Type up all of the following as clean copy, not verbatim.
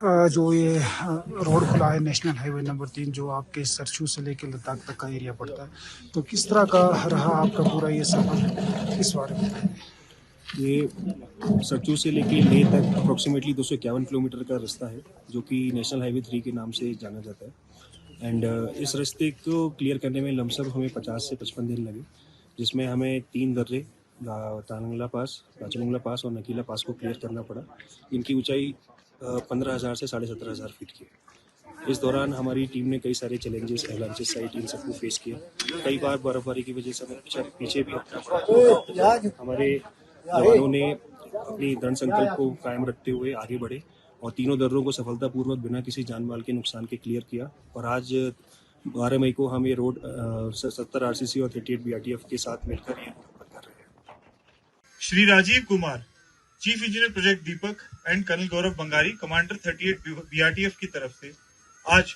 जो ये रोड खुला है नेशनल हाईवे नंबर 3 जो आपके सरछू से लेकर लद्दाख तक का एरिया पड़ता है, तो किस तरह का रहा आपका पूरा ये सफ़र, इस बारे में बताइए। ये सरचू से लेके लेह तक अप्रोक्सीमेटली 251 किलोमीटर का रास्ता है, जो कि नेशनल हाईवे 3 के नाम से जाना जाता है। एंड इस रास्ते को क्लियर करने में लमसम हमें 50 से 55 दिन लगे, जिसमें हमें 3 दर्रे तालंगला पास, राचलंगला पास और नकीला पास को क्लियर करना पड़ा। इनकी ऊंचाई 15,000 से 17,500 फीट की है। इस दौरान हमारी टीम ने कई सारे चैलेंजेस, एवलांचेस साइट, इन सबको फेस किया। कई बार बर्फबारी की वजह से हमें पीछे भी हटना पड़ा। हमारे जवानों ने अपनी दृढ़ संकल्प को कायम रखते हुए आगे बढ़े और तीनों दर्रों को सफलतापूर्वक बिना किसी जान माल के नुकसान के क्लियर किया। और आज 12 मई को हम ये रोड 70 आरसीसी और 38 बीआरटीएफ के साथ मिलकर ये रोड कर रहे हैं। Shri Rajiv Kumar, chief engineer project Deepak and colonel Gaurav Bangari, commander 38 BRTF की तरफ से आज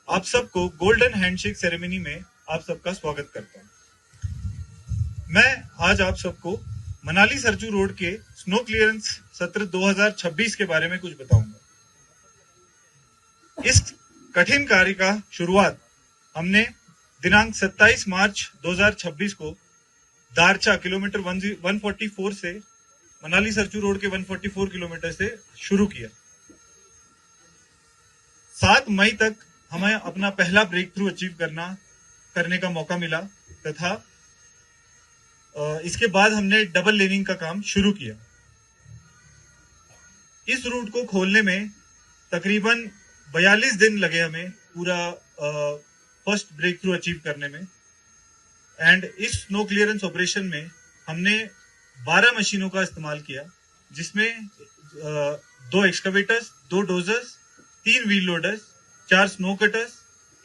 आप सबको गोल्डन हैंडशेक सेरेमनी में आप सबका स्वागत करता हूं। मैं आज आप सबको मनाली सरचू रोड के स्नो क्लियरेंस सत्र 2026 के बारे में कुछ बताऊंगा। इस कठिन कार्य का शुरुआत हमने दिनांक 27 मार्च 2026 को दारचा किलोमीटर 144 से मनाली सरचू रोड के 144 किलोमीटर से शुरू किया। 7 मई तक हमें अपना पहला ब्रेक थ्रू अचीव करने का मौका मिला तथा इसके बाद हमने डबल लेनिंग का काम शुरू किया। इस रूट को खोलने में तकरीबन 42 दिन लगे हमें पूरा फर्स्ट ब्रेक थ्रू अचीव करने में। एंड इस स्नो क्लियरेंस ऑपरेशन में हमने 12 मशीनों का इस्तेमाल किया, जिसमें 2 excavators, 2 dozers, 3 wheel loaders, 4 snow cutters,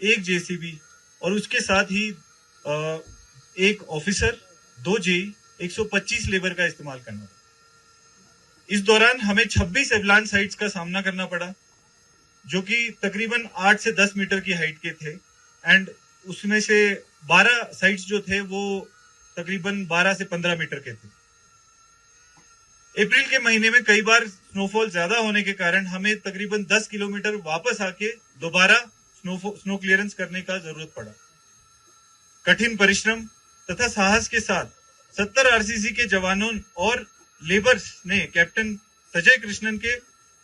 1 JCB और उसके साथ ही 1 ऑफिसर, 2 जेई, 125 लेबर का इस्तेमाल करना पड़ा। इस दौरान हमें 26 एवलांच साइट्स का सामना करना पड़ा, जो कि तकरीबन 8 से 10 मीटर की हाइट के थे। एंड उसमें से 12 साइट्स जो थे वो तकरीबन 12 से 15 मीटर के थे। अप्रैल के महीने में कई बार स्नोफॉल ज्यादा होने के कारण हमें तकरीबन 10 किलोमीटर वापस आके दोबारा स्नो क्लियरेंस करने का जरूरत पड़ा। कठिन परिश्रम तथा साहस के साथ 70 आरसीसी के जवानों और लेबर्स ने कैप्टन संजय कृष्णन के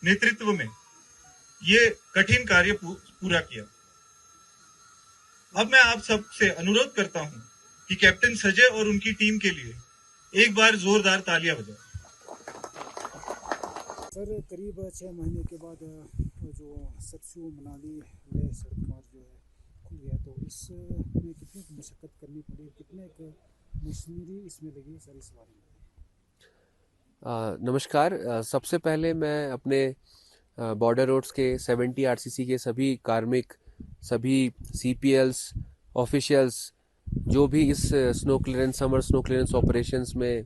नेतृत्व में ये कठिन कार्य पूरा किया। अब मैं आप सब से अनुरोध करता हूं कि कैप्टन संजय और उनकी टीम के लिए एक बार जोरदार तालियां बजाएं। सर, करीब 6 महीने के बाद जो सरचू मनाली लेह सड़क मार्ग जो है खुल गया, तो इसमें कितनी मशक्कत करनी पड़ी, कितने मशीनरी इसमें लगी, सर इस बारे में। नमस्कार। सबसे पहले मैं अपने बॉर्डर रोड्स के 70 आरसीसी के सभी कार्मिक, सभी सीपीएल्स, ऑफिशियल्स जो भी इस समर स्नो क्लियरेंस ऑपरेशंस में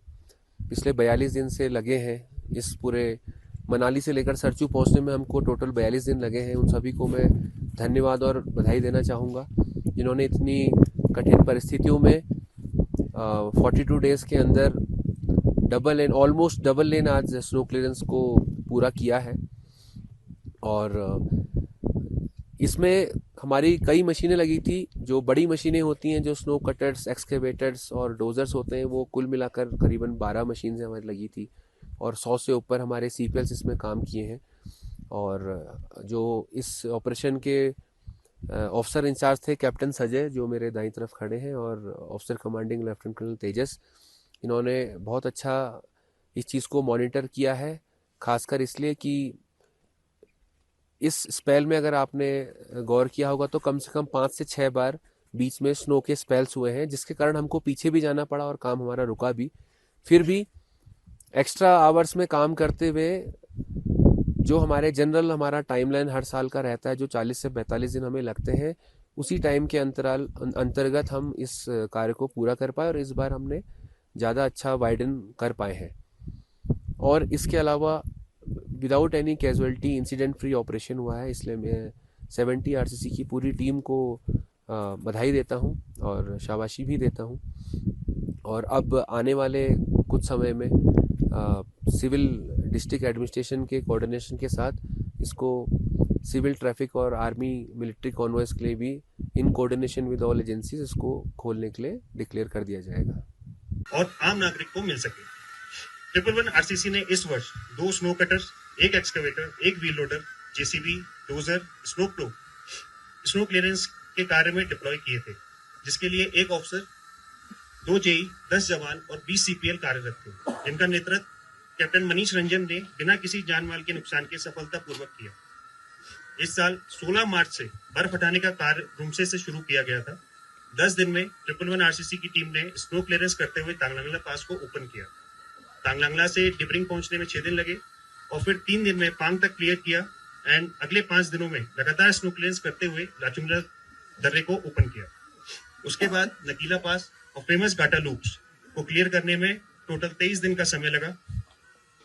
पिछले 42 दिन से लगे हैं, इस पूरे मनाली से लेकर सरचू पहुंचने में हमको टोटल 42 दिन लगे हैं, उन सभी को मैं धन्यवाद और बधाई देना चाहूँगा, जिन्होंने इतनी कठिन परिस्थितियों में 42 डेज़ के अंदर ऑलमोस्ट डबल लेन आज स्नो क्लियरेंस को पूरा किया है। और इसमें हमारी कई मशीनें लगी थी। जो बड़ी मशीनें होती हैं, जो स्नो कटर्स, एक्सकेवेटर्स और डोजर्स होते हैं, वो कुल मिलाकर करीबन 12 मशीन हमारी लगी थी और 100 से ऊपर हमारे सीपीएल्स इसमें काम किए हैं। और जो इस ऑपरेशन के ऑफिसर इंचार्ज थे कैप्टन संजय, जो मेरे दाईं तरफ खड़े हैं, और ऑफिसर कमांडिंग लेफ्टिनेंट कर्नल तेजस, इन्होंने बहुत अच्छा इस चीज़ को मॉनिटर किया है। खासकर इसलिए कि इस स्पेल में अगर आपने गौर किया होगा तो कम से कम 5 से 6 बार बीच में स्नो के स्पेल्स हुए हैं, जिसके कारण हमको पीछे भी जाना पड़ा और काम हमारा रुका भी। फिर भी एक्स्ट्रा आवर्स में काम करते हुए जो हमारा टाइमलाइन हर साल का रहता है, जो 40 से 45 दिन हमें लगते हैं, उसी टाइम के अंतर्गत हम इस कार्य को पूरा कर पाए और इस बार हमने ज़्यादा अच्छा वाइडन कर पाए हैं। और इसके अलावा without any casualty incident free operation हुआ है, इसलिए मैं 70 आरसीसी की पूरी टीम को बधाई देता हूं और शाबाशी भी देता हूं। और अब आने वाले कुछ समय में सिविल डिस्ट्रिक्ट एडमिनिस्ट्रेशन के कोऑर्डिनेशन के साथ इसको सिविल ट्रैफिक और आर्मी मिलिट्री कॉन्वॉयस के लिए भी in coordination with all agencies इसको खोलने के लिए डिक्लेयर कर दिया जाएगा और आम नागरिक को मिल सके। 111 आरसीसी ने इस वर्ष 2 snow cutters, 1 excavator, 1 wheel loader, JCB, dozer, snow plough, snow clearance के कार्य में डिप्लॉय किए थे, जिसके लिए 1 ऑफिसर, 2 जेई, 10 जवान और 20 सीपीएल कार्यरत थे, जिनका नेतृत्व कैप्टन मनीष रंजन ने बिना किसी जानमाल के नुकसान के सफलतापूर्वक किया। इस साल 16 मार्च से बर्फ हटाने का कार्य रुमसे से शुरू किया गया था। 10 दिन में 111 आरसीसी की टीम ने स्नो क्लियरेंस करते हुए तांगलांगला पास को ओपन किया। तांगलांगला से डिबरिंग पहुंचने में 6 दिन लगे और फिर 3 दिन में पांग तक क्लियर किया एंड अगले 5 दिनों में लगातार स्नो क्लियरेंस करते हुए लाचुंगला दर्रे को ओपन किया। उसके बाद नकीला पास और फेमस घाटा लूप्स को क्लियर करने में टोटल 23 दिन का समय लगा।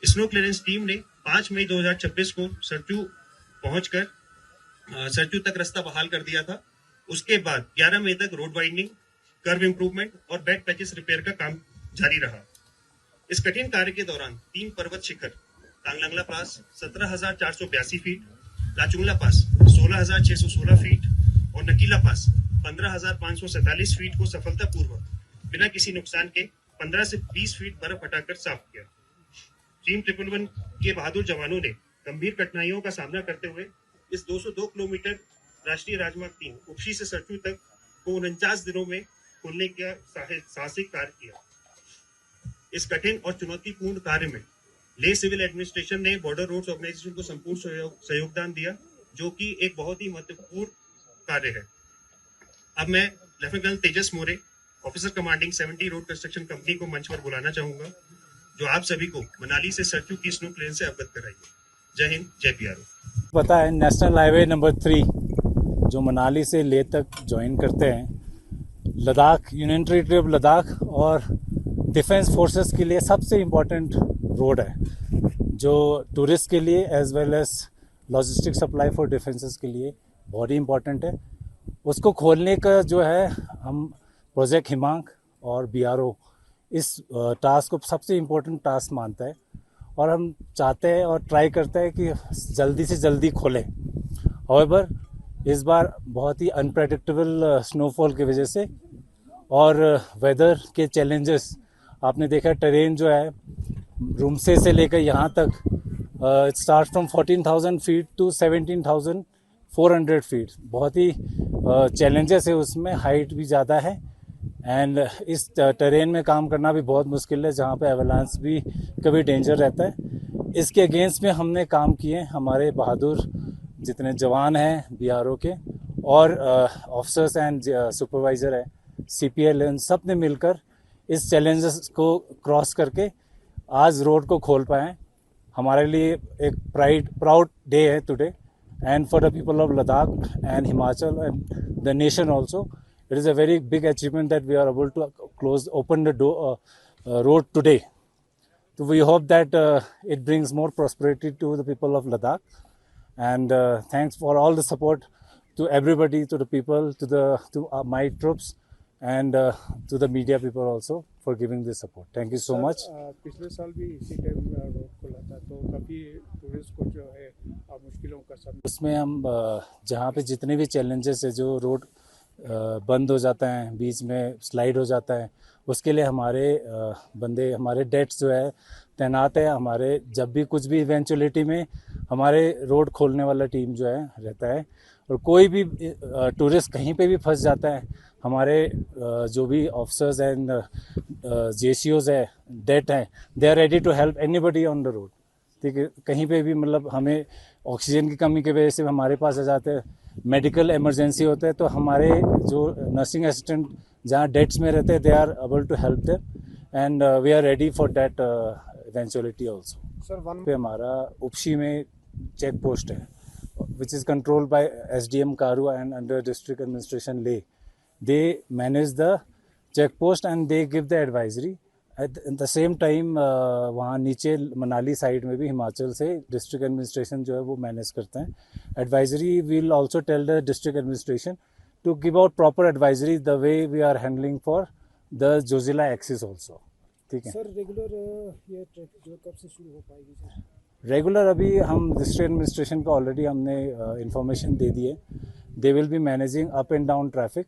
स्नो क्लियरेंस टीम ने 5 मई 2026 को सरचू पहुंचकर सरचू तक रास्ता बहाल कर दिया था। उसके बाद 11 मई तक रोड वाइडनिंग, कर्व इंप्रूवमेंट और बैक पैचेस रिपेयर का काम जारी रहा। इस कठिन कार्य के दौरान 3 पर्वत शिखर तांगलांगला पास 17,482 फीट, लाचुंगला पास 16,616 फीट और नकीला पास 15,547 फीट को सफलतापूर्वक बिना किसी नुकसान के 15 से 20 फीट बर्फ हटाकर साफ किया। टीम 111 के बहादुर जवानों ने गंभीर कठिनाइयों का सामना करते हुए इस 202 किलोमीटर राष्ट्रीय राजमार्ग 3 उपशी से सरचू तक को 49 दिनों में खोलने का साहसिक कार्य किया। इस कठिन और चुनौतीपूर्ण कार्य में ले सिविल एडमिनिस्ट्रेशन ने बॉर्डर रोड्स ऑर्गेनाइजेशन को संपूर्ण सहयोगदान दिया, जो कि एक बहुत ही महत्वपूर्ण कार्य है। अब मैं lieutenant Tejas More, officer commanding 70 road construction company को मंच पर बुलाना चाहूंगा, जो आप सभी को मनाली से सरचू की स्नो क्लियरेंस से अवगत कराएंगे। जय हिंद, जय पीआरओ। पता है, नेशनल हाईवे नंबर 3 जो मनाली से लेह तक ज्वाइन करते हैं, Ladakh, union territory of Ladakh और डिफेंस फोर्सेस के लिए सबसे इम्पोर्टेंट रोड है, जो टूरिस्ट के लिए as well as logistic supply for defences के लिए बहुत ही इम्पोर्टेंट है। उसको खोलने का जो है, हम प्रोजेक्ट हिमांक और बीआरओ इस टास्क को सबसे इम्पोर्टेंट टास्क मानता है और हम चाहते हैं और ट्राई करते हैं कि जल्दी से जल्दी खोलें। हाउएवर इस बार बहुत ही अनप्रेडिक्टेबल स्नोफॉल की वजह से और वेदर के चैलेंजेस, आपने देखा टेरेन जो है रुमसे से लेकर यहाँ तक it start from 14,000 feet to 17,400 feet, बहुत ही चैलेंजेस है उसमें, हाइट भी ज़्यादा है एंड इस टेरेन में काम करना भी बहुत मुश्किल है, जहाँ पे एवलांस भी कभी डेंजर रहता है। इसके अगेंस्ट में हमने काम किए, हमारे बहादुर जितने जवान हैं बीआरओ के और ऑफिसर्स एंड सुपरवाइज़र है सीपीएल, इन सब ने मिलकर इस चैलेंजेस को क्रॉस करके आज रोड को खोल पाए। हमारे लिए एक प्राउड डे है today and for the people of Ladakh and Himachal and the nation also, it is a very big achievement that we are able to open the road today. So we hope that it brings more prosperity to the people of Ladakh, and thanks for all the support to everybody, to the people, to my troops and to the media people also for giving this support. Thank you so much. पिछले साल भी इसी time road खुला था, तो काफ़ी tourist को जो है मुश्किलों का सामना, उसमें हम जहाँ पे जितने भी चैलेंजेस है, जो रोड बंद हो जाता है, बीच में स्लाइड हो जाता है, उसके लिए हमारे बंदे, हमारे डेट्स जो है तैनात है। हमारे जब भी कुछ भी इवेंचुअलिटी में हमारे रोड खोलने वाला टीम जो है रहता है, और कोई भी टूरिस्ट कहीं पे भी फंस जाता है, हमारे जो भी ऑफिसर्स एंड जेसीओज है, डेट हैं, they are ready to help anybody on the road. ठीक है, कहीं पे भी मतलब हमें ऑक्सीजन की कमी की वजह से हमारे पास आ जाते हैं, मेडिकल इमरजेंसी होता है, तो हमारे जो नर्सिंग असिस्टेंट जहाँ डेट्स में रहते हैं, they are able to help them and we are ready for that eventuality also. Sir one पे हमारा उपशी में चेक पोस्ट है, which is controlled by SDM Karu and under district administration Leh. They manage the check post and they give the advisory. At the same time वहाँ नीचे Manali side में भी हिमाचल से district administration जो है वो मैनेज करते हैं। Advisory will also tell the district administration to give out proper advisory the way we are handling for the Zojila axis also. ठीक है सर, रेगुलर ये ट्रैक जो कब से शुरू हो पाएगी सर? रेगुलर अभी हम डिस्ट्रिक्ट एडमिनिस्ट्रेशन को ऑलरेडी हमने इंफॉर्मेशन दे दी है. They will be managing up and down traffic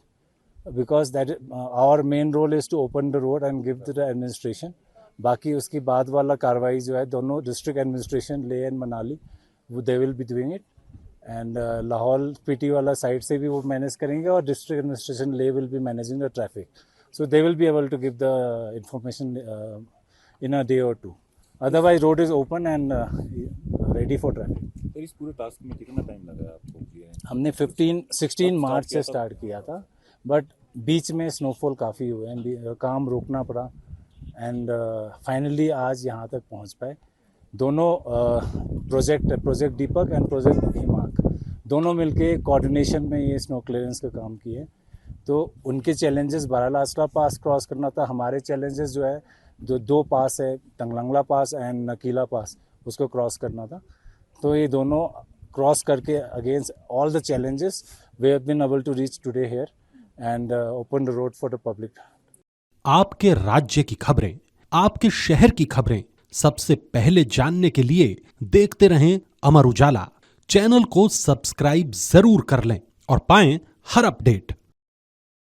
because that our main role is to open the road and give the administration. बाकी उसकी बाद वाला कार्रवाई जो है दोनों district administration Leh and Manali वो they will be doing it. And Lahaul Spiti वाला साइड से भी वो मैनेज करेंगे और district administration Leh will be managing the traffic. So they will be able to give the information in a day or two. Otherwise road is open and ready for traffic. Sir इस पूरे task में कितना time लगा आपको clear? हमने 16 मार्च से start किया था बट बीच में स्नोफॉल काफ़ी हुए एंड काम रोकना पड़ा एंड फाइनली आज यहाँ तक पहुँच पाए. दोनों प्रोजेक्ट दीपक एंड प्रोजेक्ट हिमाक दोनों मिलके कोऑर्डिनेशन में ये स्नो क्लियरेंस का काम किए. तो उनके चैलेंजेस बारालासला पास क्रॉस करना था. हमारे चैलेंजेस जो है जो 2 पास है तंगलंगला पास एंड नकीला पास उसको क्रॉस करना था. तो ये दोनों क्रॉस करके against all the challenges we have been able to reach today here and open the road for the public. आपके राज्य की खबरें, आपके शहर की खबरें सबसे पहले जानने के लिए देखते रहें अमर उजाला. चैनल को सब्सक्राइब जरूर कर लें और पाएं हर अपडेट.